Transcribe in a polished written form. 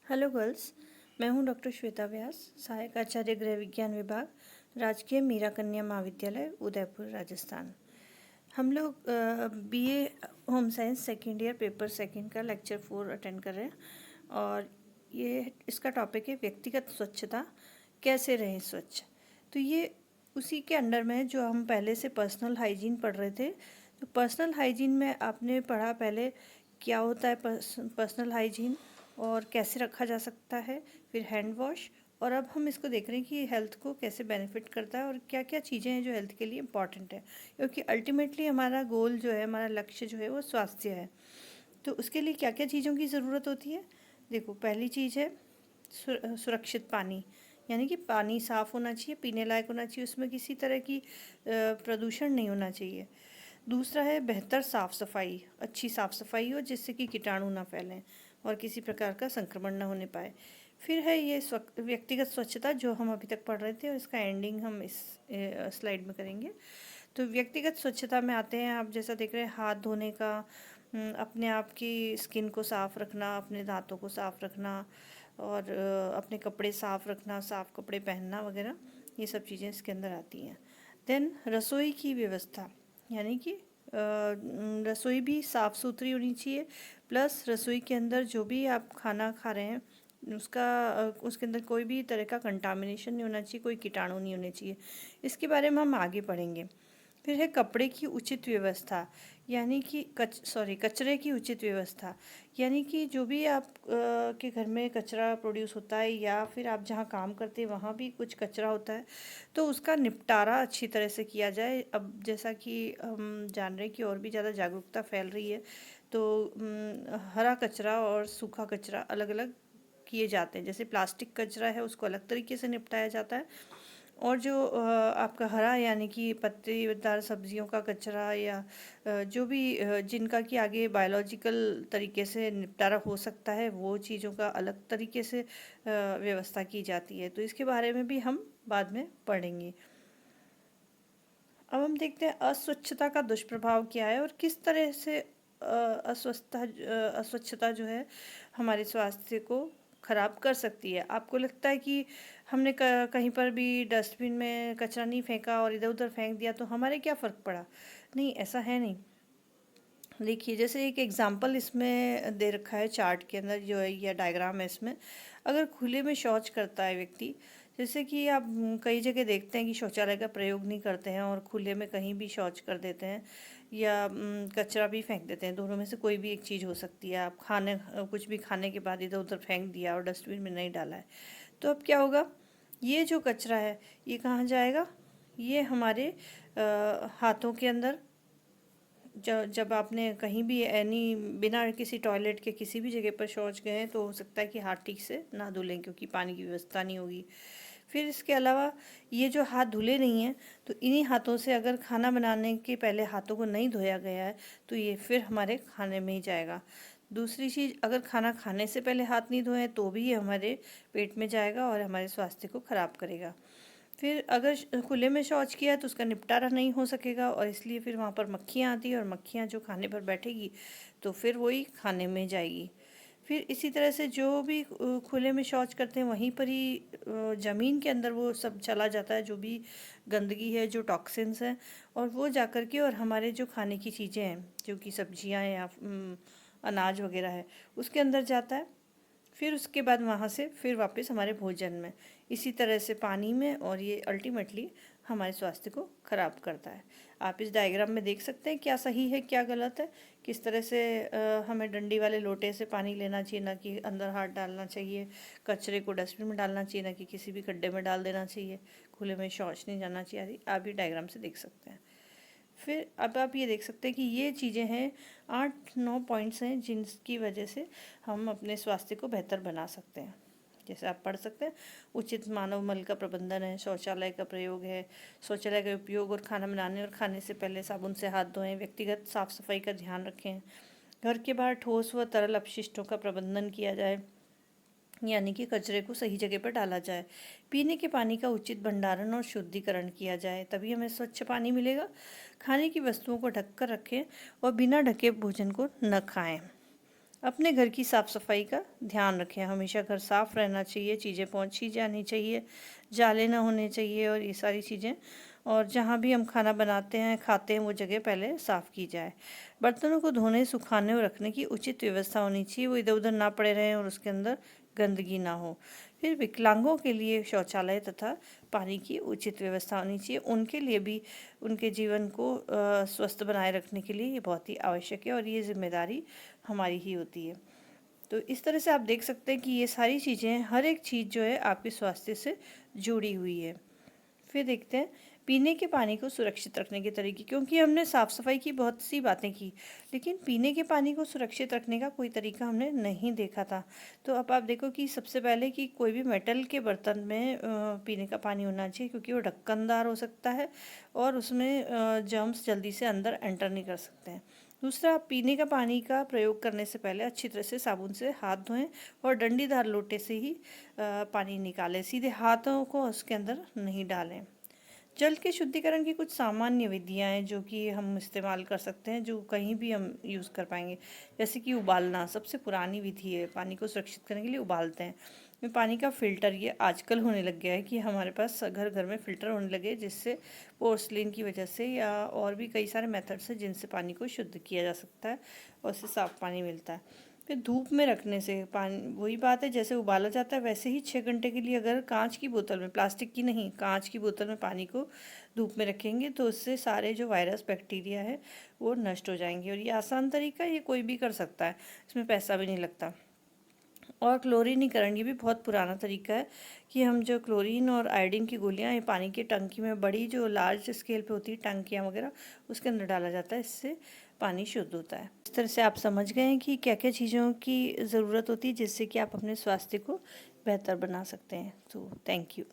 Hello girls, मैं हूं doctor Shweta व्यास, सहायक आचार्य गृह विज्ञान विभाग, राजकीय मीरा कन्या महाविद्यालय, उदयपुर, राजस्थान। हम लोग BA home science second year paper second का लेक्चर 4 अटेंड कर रहे हैं और ये इसका टॉपिक है व्यक्तिगत स्वच्छता, कैसे रहें स्वच्छ। तो ये उसी के अंडर में है जो हम पहले से पर्सनल हाइजीन पढ़ रहे थे। तो पर्सनल हाइजीन में आपने पढ़ा पहले क्या होता है पर्सनल हाइजीन और कैसे रखा जा सकता है, फिर हैंड वॉश, और अब हम इसको देख रहे हैं कि हेल्थ को कैसे बेनिफिट करता है और क्या क्या चीज़ें हैं जो हेल्थ के लिए इम्पॉर्टेंट है, क्योंकि अल्टीमेटली हमारा गोल जो है, हमारा लक्ष्य जो है वो स्वास्थ्य है। तो उसके लिए क्या क्या चीज़ों की ज़रूरत होती है। देखो, पहली चीज़ है सुरक्षित पानी, यानी कि पानी साफ़ होना चाहिए, पीने लायक होना चाहिए, उसमें किसी तरह की प्रदूषण नहीं होना चाहिए। दूसरा है बेहतर साफ़ सफाई, अच्छी साफ़ सफाई हो जिससे कि कीटाणु ना फैलें और किसी प्रकार का संक्रमण ना होने पाए। फिर है ये व्यक्तिगत स्वच्छता जो हम अभी तक पढ़ रहे थे और इसका एंडिंग हम इस स्लाइड में करेंगे। तो व्यक्तिगत स्वच्छता में आते हैं, आप जैसा देख रहे हैं, हाथ धोने का, अपने आप की स्किन को साफ़ रखना, अपने दांतों को साफ़ रखना और अपने कपड़े साफ़ रखना, साफ़ कपड़े पहनना वगैरह, ये सब चीज़ें इसके अंदर आती हैं। देन रसोई की व्यवस्था, यानी कि रसोई भी साफ़ सुथरी होनी चाहिए, प्लस रसोई के अंदर जो भी आप खाना खा रहे हैं उसके अंदर कोई भी तरह का कंटामिनेशन नहीं होना चाहिए, कोई कीटाणु नहीं होने चाहिए। इसके बारे में हम आगे पढ़ेंगे। फिर है कपड़े की उचित व्यवस्था, यानी कि कचरे की उचित व्यवस्था, यानी कि जो भी आप के घर में कचरा प्रोड्यूस होता है या फिर आप जहाँ काम करते हैं वहाँ भी कुछ कचरा होता है, तो उसका निपटारा अच्छी तरह से किया जाए। अब जैसा कि हम जान रहे हैं कि और भी ज़्यादा जागरूकता फैल रही है, तो हरा कचरा और सूखा कचरा अलग अलग किए जाते हैं। जैसे प्लास्टिक कचरा है उसको अलग तरीके से निपटाया जाता है, और जो आपका हरा यानी कि पत्तेदार सब्जियों का कचरा या जो भी जिनका कि आगे बायोलॉजिकल तरीके से निपटारा हो सकता है, वो चीज़ों का अलग तरीके से व्यवस्था की जाती है। तो इसके बारे में भी हम बाद में पढ़ेंगे। अब हम देखते हैं अस्वच्छता का दुष्प्रभाव क्या है और किस तरह से अस्वच्छता जो है हमारे स्वास्थ्य को खराब कर सकती है। आपको लगता है कि हमने कहीं पर भी डस्टबिन में कचरा नहीं फेंका और इधर उधर फेंक दिया तो हमारे क्या फ़र्क पड़ा? नहीं, ऐसा है नहीं। देखिए, जैसे एक एग्जांपल इसमें दे रखा है चार्ट के अंदर जो है, या डायग्राम है इसमें। अगर खुले में शौच करता है व्यक्ति, जैसे कि आप कई जगह देखते हैं कि शौचालय का प्रयोग नहीं करते हैं और खुले में कहीं भी शौच कर देते हैं या कचरा भी फेंक देते हैं। दोनों में से कोई भी एक चीज़ हो सकती है। आप कुछ भी खाने के बाद इधर उधर फेंक दिया और डस्टबिन में नहीं डाला है, तो अब क्या होगा? ये जो कचरा है ये कहाँ जाएगा? ये हमारे हाथों के अंदर, जब आपने कहीं भी बिना किसी टॉयलेट के किसी भी जगह पर शौच गए हैं, तो हो सकता है कि हाथ ठीक से ना धुलें क्योंकि पानी की व्यवस्था नहीं होगी। फिर इसके अलावा ये जो हाथ धुले नहीं हैं, तो इन्हीं हाथों से अगर खाना बनाने के पहले हाथों को नहीं धोया गया है तो ये फिर हमारे खाने में ही जाएगा। दूसरी चीज़, अगर खाना खाने से पहले हाथ नहीं धोए तो भी ये हमारे पेट में जाएगा और हमारे स्वास्थ्य को खराब करेगा। फिर अगर खुले में शौच किया है तो उसका निपटारा नहीं हो सकेगा और इसलिए फिर वहाँ पर मक्खियाँ आती हैं और मक्खियाँ जो खाने पर बैठेगी तो फिर वही खाने में जाएगी। फिर इसी तरह से जो भी खुले में शौच करते हैं वहीं पर ही ज़मीन के अंदर वो सब चला जाता है, जो भी गंदगी है, जो टॉक्सिन्स हैं, और वो जा कर के और हमारे जो खाने की चीज़ें हैं, जो कि सब्जियां या अनाज वगैरह है, उसके अंदर जाता है। फिर उसके बाद वहाँ से फिर वापस हमारे भोजन में, इसी तरह से पानी में, और ये अल्टीमेटली हमारे स्वास्थ्य को ख़राब करता है। आप इस डायग्राम में देख सकते हैं क्या सही है क्या गलत है, किस तरह से हमें डंडी वाले लोटे से पानी लेना चाहिए, ना कि अंदर हाथ डालना चाहिए, कचरे को डस्टबिन में डालना चाहिए, ना कि किसी भी गड्ढे में डाल देना चाहिए, खुले में शौच नहीं जाना चाहिए आदि। आप ये डायग्राम से देख सकते हैं। फिर अब आप ये देख सकते हैं कि ये चीज़ें हैं, 8-9 पॉइंट्स हैं जिनकी वजह से हम अपने स्वास्थ्य को बेहतर बना सकते हैं। जैसे आप पढ़ सकते हैं, उचित मानव मल का प्रबंधन है, शौचालय का प्रयोग है, शौचालय का उपयोग और खाना बनाने और खाने से पहले साबुन से हाथ धोएं, व्यक्तिगत साफ सफाई का ध्यान रखें, घर के बाहर ठोस व तरल अपशिष्टों का प्रबंधन किया जाए, यानी कि कचरे को सही जगह पर डाला जाए, पीने के पानी का उचित भंडारण और शुद्धिकरण किया जाए, तभी हमें स्वच्छ पानी मिलेगा। खाने की वस्तुओं को ढककर रखें और बिना ढके भोजन को न खाएं। अपने घर की साफ़ सफाई का ध्यान रखें। हमेशा घर साफ़ रहना चाहिए, चीज़ें पोंछी जानी चाहिए, जाले ना होने चाहिए और ये सारी चीज़ें। और जहाँ भी हम खाना बनाते हैं, खाते हैं, वो जगह पहले साफ़ की जाए। बर्तनों को धोने, सुखाने और रखने की उचित व्यवस्था होनी चाहिए, वो इधर-उधर ना पड़े रहें और उसके अंदर गंदगी ना हो। फिर विकलांगों के लिए शौचालय तथा पानी की उचित व्यवस्था होनी चाहिए। उनके लिए भी उनके जीवन को स्वस्थ बनाए रखने के लिए ये बहुत ही आवश्यक है और ये ज़िम्मेदारी हमारी ही होती है। तो इस तरह से आप देख सकते हैं कि ये सारी चीज़ें, हर एक चीज़ जो है आपके स्वास्थ्य से जुड़ी हुई है। फिर देखते हैं पीने के पानी को सुरक्षित रखने के तरीके, क्योंकि हमने साफ़ सफाई की बहुत सी बातें की, लेकिन पीने के पानी को सुरक्षित रखने का कोई तरीका हमने नहीं देखा था। तो अब आप देखो कि सबसे पहले कि कोई भी मेटल के बर्तन में पीने का पानी होना चाहिए, क्योंकि वो ढक्कनदार हो सकता है और उसमें जर्म्स जल्दी से अंदर एंटर नहीं कर सकते हैं। दूसरा, पीने का पानी का प्रयोग करने से पहले अच्छी तरह से साबुन से हाथ धोएं और डंडीदार लोटे से ही पानी निकालें, सीधे हाथों को उसके अंदर नहीं डालें। जल के शुद्धिकरण की कुछ सामान्य विधियां हैं जो कि हम इस्तेमाल कर सकते हैं, जो कहीं भी हम यूज़ कर पाएंगे। जैसे कि उबालना सबसे पुरानी विधि है, पानी को सुरक्षित करने के लिए उबालते हैं। पानी का फ़िल्टर, ये आजकल होने लग गया है कि हमारे पास घर घर में फ़िल्टर होने लगे, जिससे पोर्सलिन की वजह से या और भी कई सारे मेथड्स हैं जिनसे पानी को शुद्ध किया जा सकता है और उससे साफ़ पानी मिलता है। फिर धूप में रखने से पानी, वही बात है जैसे उबाला जाता है वैसे ही 6 घंटे के लिए अगर कांच की बोतल में, प्लास्टिक की नहीं, कांच की बोतल में पानी को धूप में रखेंगे तो उससे सारे जो वायरस बैक्टीरिया है वो नष्ट हो जाएंगे। और ये आसान तरीका है, ये कोई भी कर सकता है, इसमें पैसा भी नहीं लगता। और क्लोरीनीकरण, ये भी बहुत पुराना तरीका है कि हम जो क्लोरीन और आयोडीन की गोलियां ये पानी की टंकी में, बड़ी जो लार्ज स्केल पे होती है टंकियाँ वगैरह, उसके अंदर डाला जाता है, इससे पानी शुद्ध होता है। इस तरह से आप समझ गए हैं कि क्या क्या चीज़ों की ज़रूरत होती है जिससे कि आप अपने स्वास्थ्य को बेहतर बना सकते हैं। तो थैंक यू।